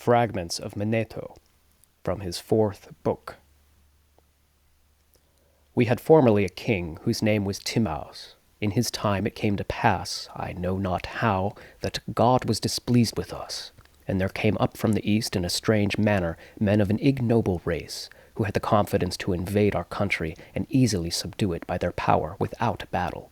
Fragments of Manetho, from his fourth book. We had formerly a king whose name was Timaus. In his time it came to pass, I know not how, that God was displeased with us, and there came up from the east in a strange manner men of an ignoble race, who had the confidence to invade our country and easily subdue it by their power without battle.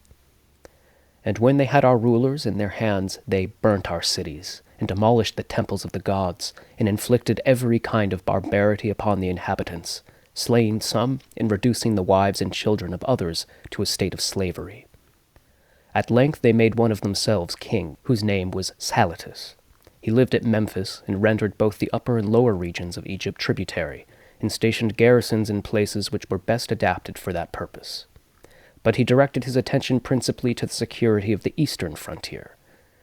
And when they had our rulers in their hands, they burnt our cities, and demolished the temples of the gods, and inflicted every kind of barbarity upon the inhabitants, slaying some and reducing the wives and children of others to a state of slavery. At length they made one of themselves king, whose name was Salatus. He lived at Memphis, and rendered both the upper and lower regions of Egypt tributary, and stationed garrisons in places which were best adapted for that purpose. But he directed his attention principally to the security of the eastern frontier,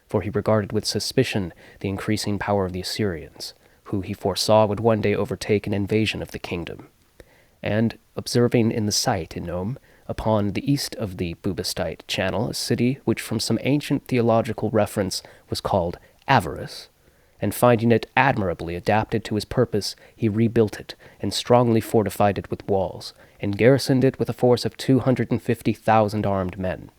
for he regarded with suspicion the increasing power of the Assyrians, who he foresaw would one day overtake an invasion of the kingdom. And, observing in the site in Nome, upon the east of the Bubastite channel, a city which from some ancient theological reference was called Avaris, and finding it admirably adapted to his purpose, he rebuilt it, and strongly fortified it with walls, and garrisoned it with a force of 250,000 armed men.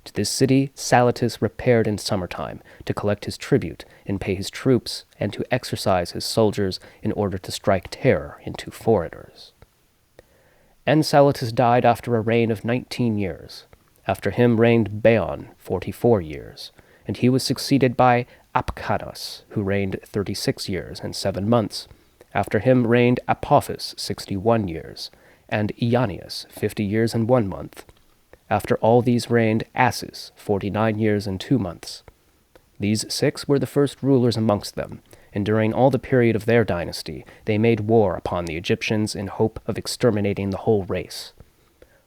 To this city Salatus repaired in summertime, to collect his tribute, and pay his troops, and to exercise his soldiers in order to strike terror into foreigners. And Salatus died after a reign of 19 years. After him reigned Baon 44 years, and he was succeeded by Apkanos, who reigned 36 years and 7 months. After him reigned Apophis 61 years, and Eanius 50 years and 1 month. After all these reigned Asus 49 years and 2 months. These 6 were the first rulers amongst them, and during all the period of their dynasty they made war upon the Egyptians in hope of exterminating the whole race.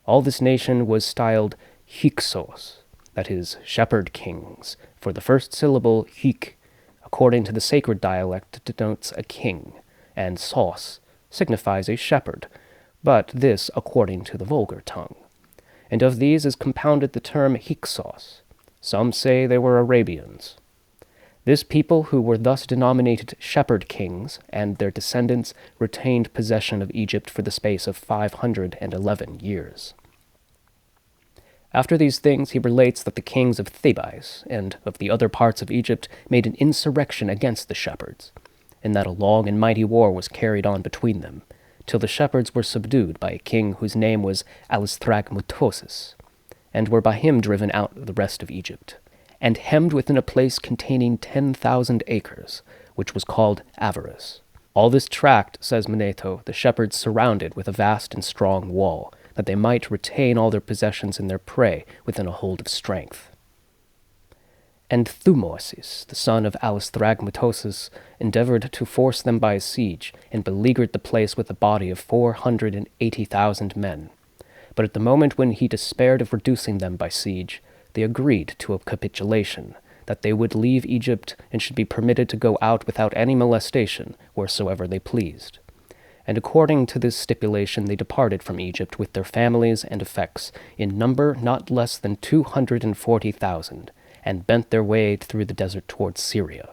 All this nation was styled Hyksos, that is, Shepherd Kings, for the first syllable Hyk, according to the sacred dialect, denotes a king, and Sos signifies a shepherd, but this according to the vulgar tongue. And of these is compounded the term Hyksos. Some say they were Arabians. This people, who were thus denominated Shepherd Kings, and their descendants, retained possession of Egypt for the space of 511 years. After these things he relates that the kings of Thebais and of the other parts of Egypt made an insurrection against the shepherds, and that a long and mighty war was carried on between them, till the shepherds were subdued by a king whose name was Thragmotoses, and were by him driven out of the rest of Egypt, and hemmed within a place containing 10,000 acres, which was called Avaris. All this tract, says Manetho, the shepherds surrounded with a vast and strong wall, that they might retain all their possessions and their prey within a hold of strength. And Thutmosis, the son of Thragmotoses, endeavored to force them by a siege, and beleaguered the place with a body of 480,000 men. But at the moment when he despaired of reducing them by siege, they agreed to a capitulation, that they would leave Egypt and should be permitted to go out without any molestation wheresoever they pleased. And according to this stipulation they departed from Egypt with their families and effects, in number not less than 240,000, and bent their way through the desert towards Syria.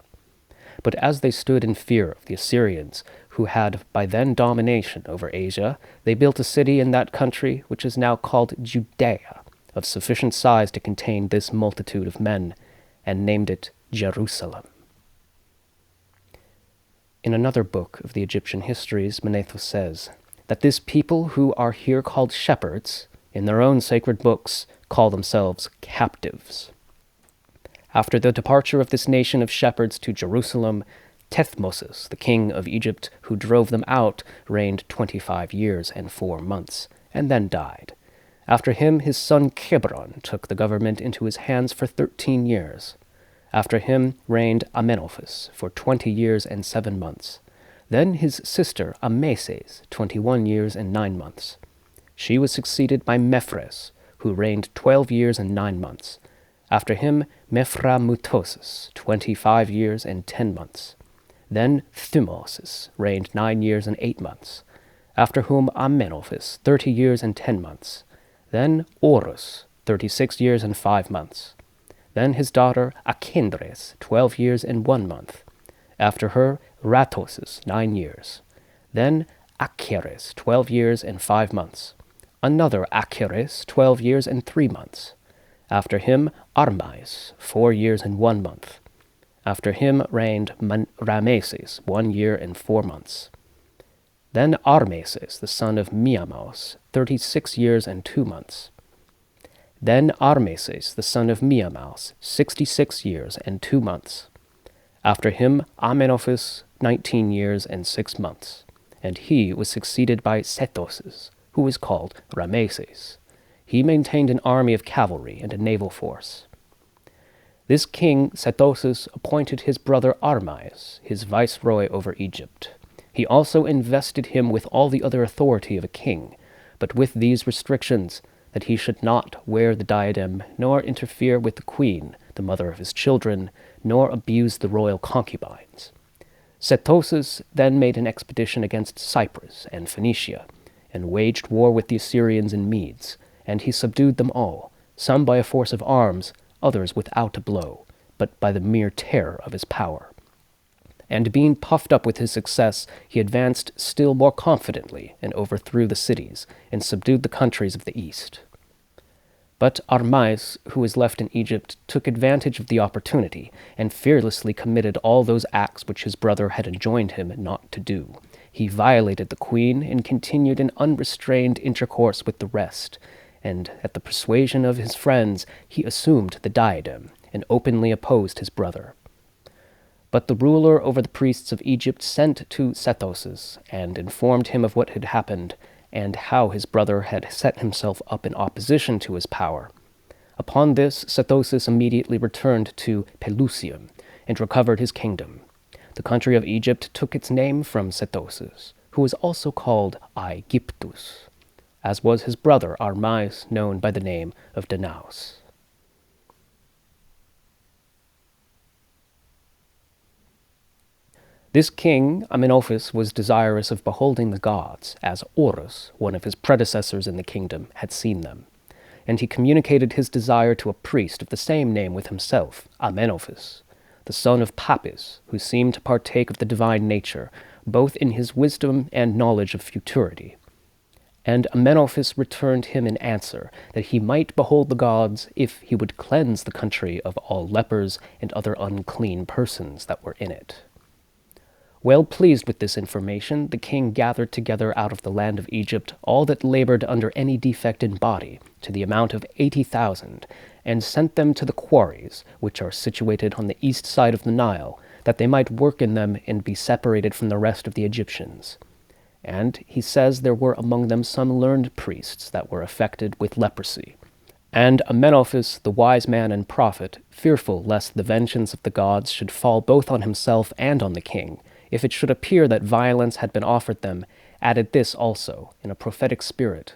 But as they stood in fear of the Assyrians, who had by then domination over Asia, they built a city in that country, which is now called Judea, of sufficient size to contain this multitude of men, and named it Jerusalem. In another book of the Egyptian histories, Manetho says that this people who are here called shepherds, in their own sacred books, call themselves captives. After the departure of this nation of shepherds to Jerusalem, Thutmosis, the king of Egypt, who drove them out, reigned 25 years and 4 months, and then died. After him his son Kebron took the government into his hands for 13 years. After him reigned Amenophis for 20 years and 7 months. Then his sister Ahmose 21 years and 9 months. She was succeeded by Mephres, who reigned 12 years and 9 months. After him Meframutoses 25 years and 10 months. Then Thutmosis reigned 9 years and 8 months. After whom Amenophis 30 years and 10 months. Then Horus 36 years and 5 months. Then his daughter Akendres 12 years and 1 month. After her Ratoses 9 years. Then Acheres 12 years and 5 months. Another Acheres 12 years and 3 months. After him Armais 4 years and 1 month. After him reigned Rameses 1 year and 4 months. Then Armeses, the son of Miamos, 36 years and 2 months. Then Armeses, the son of Miamos, 66 years and 2 months. After him Amenophis, 19 years and 6 months. And he was succeeded by Setoses, who was called Rameses. He maintained an army of cavalry and a naval force. This king Setoses appointed his brother Armais his viceroy over Egypt. He also invested him with all the other authority of a king, but with these restrictions, that he should not wear the diadem, nor interfere with the queen, the mother of his children, nor abuse the royal concubines. Setoses then made an expedition against Cyprus and Phoenicia, and waged war with the Assyrians and Medes, and he subdued them all, some by a force of arms, others without a blow, but by the mere terror of his power. And being puffed up with his success, he advanced still more confidently, and overthrew the cities, and subdued the countries of the east. But Armais, who was left in Egypt, took advantage of the opportunity, and fearlessly committed all those acts which his brother had enjoined him not to do. He violated the queen, and continued in unrestrained intercourse with the rest, and at the persuasion of his friends he assumed the diadem, and openly opposed his brother. But the ruler over the priests of Egypt sent to Setoses, and informed him of what had happened, and how his brother had set himself up in opposition to his power. Upon this Setoses immediately returned to Pelusium, and recovered his kingdom. The country of Egypt took its name from Setoses, who was also called Aegyptus, as was his brother Armais, known by the name of Danaus. This king, Amenophis, was desirous of beholding the gods, as Horus, one of his predecessors in the kingdom, had seen them. And he communicated his desire to a priest of the same name with himself, Amenophis, the son of Papis, who seemed to partake of the divine nature, both in his wisdom and knowledge of futurity. And Amenophis returned him in answer, that he might behold the gods if he would cleanse the country of all lepers and other unclean persons that were in it. Well pleased with this information, the king gathered together out of the land of Egypt all that labored under any defect in body, to the amount of 80,000, and sent them to the quarries, which are situated on the east side of the Nile, that they might work in them and be separated from the rest of the Egyptians. And he says there were among them some learned priests that were affected with leprosy. And Amenophis, the wise man and prophet, fearful lest the vengeance of the gods should fall both on himself and on the king, if it should appear that violence had been offered them, added this also, in a prophetic spirit,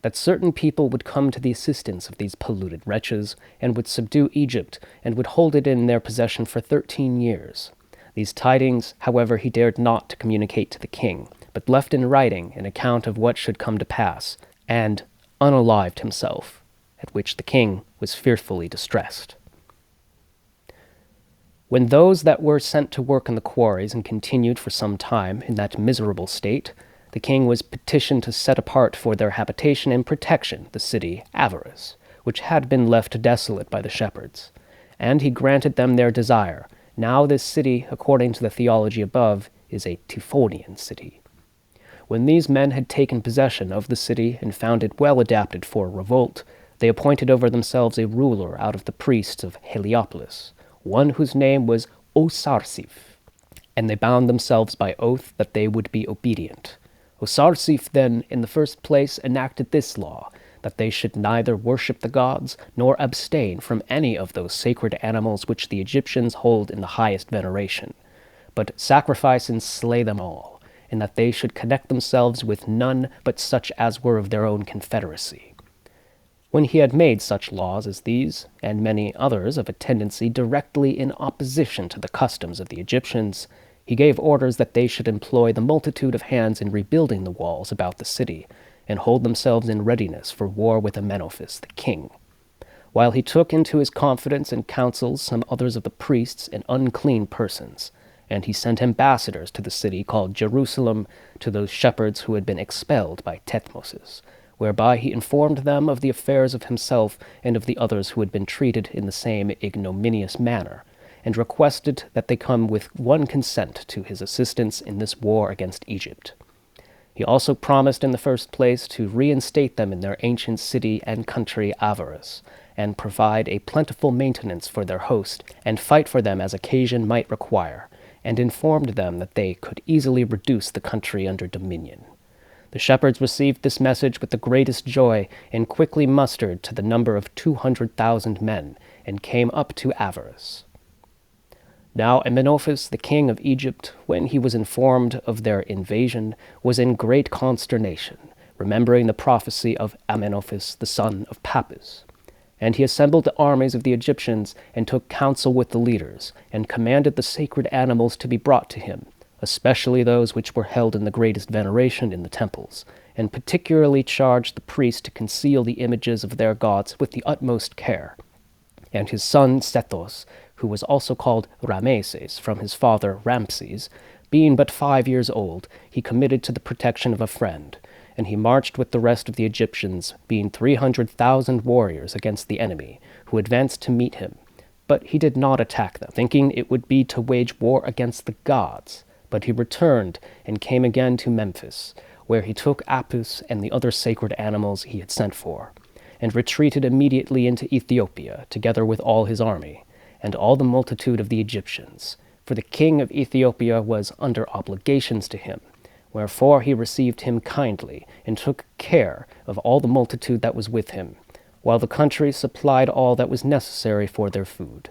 that certain people would come to the assistance of these polluted wretches, and would subdue Egypt, and would hold it in their possession for 13 years. These tidings, however, he dared not to communicate to the king, but left in writing an account of what should come to pass, and unalived himself, at which the king was fearfully distressed. When those that were sent to work in the quarries and continued for some time in that miserable state, the king was petitioned to set apart for their habitation and protection the city Avaris, which had been left desolate by the shepherds. And he granted them their desire. Now this city, according to the theology above, is a Typhonian city. When these men had taken possession of the city and found it well adapted for a revolt, they appointed over themselves a ruler out of the priests of Heliopolis, one whose name was Osarsiph, and they bound themselves by oath that they would be obedient. Osarsiph then, in the first place, enacted this law, that they should neither worship the gods, nor abstain from any of those sacred animals which the Egyptians hold in the highest veneration, but sacrifice and slay them all, and that they should connect themselves with none but such as were of their own confederacy. When he had made such laws as these, and many others of a tendency directly in opposition to the customs of the Egyptians, he gave orders that they should employ the multitude of hands in rebuilding the walls about the city, and hold themselves in readiness for war with Amenophis the king, while he took into his confidence and counsels some others of the priests and unclean persons, And he sent ambassadors to the city called Jerusalem to those shepherds who had been expelled by Thutmoses, whereby he informed them of the affairs of himself and of the others who had been treated in the same ignominious manner, and requested that they come with one consent to his assistance in this war against Egypt. He also promised in the first place to reinstate them in their ancient city and country Avaris, and provide a plentiful maintenance for their host, and fight for them as occasion might require, and informed them that they could easily reduce the country under dominion. The shepherds received this message with the greatest joy, and quickly mustered to the number of 200,000 men, and came up to Avaris. Now Amenophis, the king of Egypt, when he was informed of their invasion, was in great consternation, remembering the prophecy of Amenophis, the son of Pappus. And he assembled the armies of the Egyptians, and took counsel with the leaders, and commanded the sacred animals to be brought to him, especially those which were held in the greatest veneration in the temples, and particularly charged the priests to conceal the images of their gods with the utmost care. And his son Sethos, who was also called Rameses from his father Rampses, being but 5 years old, he committed to the protection of a friend, and he marched with the rest of the Egyptians, being 300,000 warriors against the enemy, who advanced to meet him. But he did not attack them, thinking it would be to wage war against the gods. But he returned and came again to Memphis, where he took Apis and the other sacred animals he had sent for, and retreated immediately into Ethiopia, together with all his army, and all the multitude of the Egyptians. For the king of Ethiopia was under obligations to him, wherefore he received him kindly, and took care of all the multitude that was with him, while the country supplied all that was necessary for their food.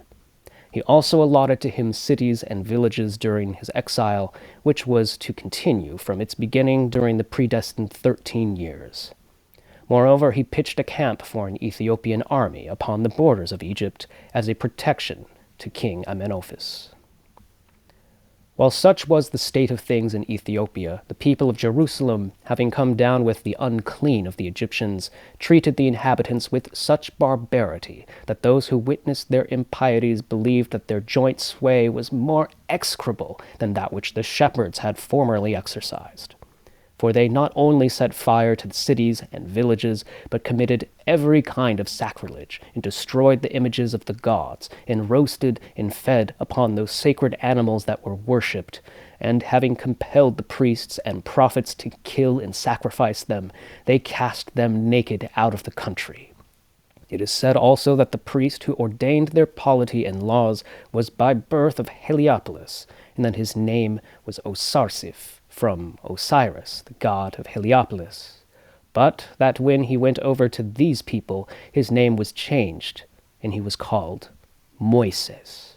He also allotted to him cities and villages during his exile, which was to continue from its beginning during the predestined 13 years. Moreover, he pitched a camp for an Ethiopian army upon the borders of Egypt as a protection to King Amenophis. While such was the state of things in Ethiopia, the people of Jerusalem, having come down with the unclean of the Egyptians, treated the inhabitants with such barbarity that those who witnessed their impieties believed that their joint sway was more execrable than that which the shepherds had formerly exercised. For they not only set fire to the cities and villages, but committed every kind of sacrilege, and destroyed the images of the gods, and roasted and fed upon those sacred animals that were worshipped, and having compelled the priests and prophets to kill and sacrifice them, they cast them naked out of the country. It is said also that the priest who ordained their polity and laws was by birth of Heliopolis, and that his name was Osarsiph, from Osiris, the god of Heliopolis. But that when he went over to these people, his name was changed, and he was called Moises.